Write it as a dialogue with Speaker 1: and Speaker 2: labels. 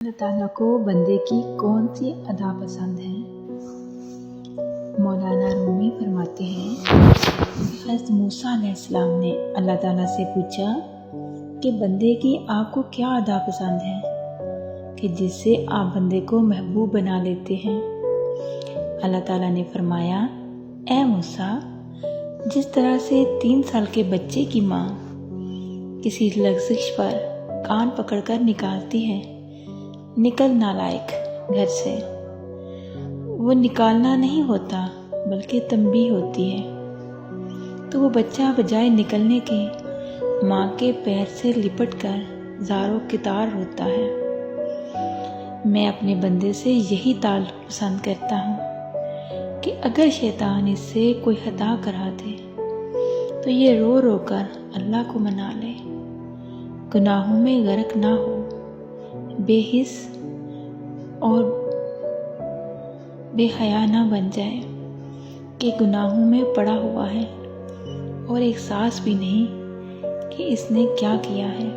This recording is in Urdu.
Speaker 1: اللہ تعالیٰ کو بندے کی کون سی ادا پسند ہے؟ مولانا رومی فرماتے ہیں کہ حضرت موسیٰ علیہ السلام نے اللہ تعالیٰ سے پوچھا کہ بندے کی آپ کو کیا ادا پسند ہے کہ جس سے آپ بندے کو محبوب بنا لیتے ہیں؟ اللہ تعالیٰ نے فرمایا، اے موسیٰ، جس طرح سے 3 سال کے بچے کی ماں کسی لغزش پر کان پکڑ کر نکالتی ہے، نکل نالائق گھر سے، وہ نکالنا نہیں ہوتا بلکہ تنبیہ ہوتی ہے، تو وہ بچہ بجائے نکلنے کے ماں کے پیر سے لپٹ کر زار و کتار ہوتا ہے۔ میں اپنے بندے سے یہی تعلق پسند کرتا ہوں کہ اگر شیطان اس سے کوئی خطا کرا دے تو یہ رو رو کر اللہ کو منا لے، گناہوں میں غرق نہ ہو، بے حس اور بے حیا نہ بن جائے کہ گناہوں میں پڑا ہوا ہے اور احساس بھی نہیں کہ اس نے کیا کیا ہے۔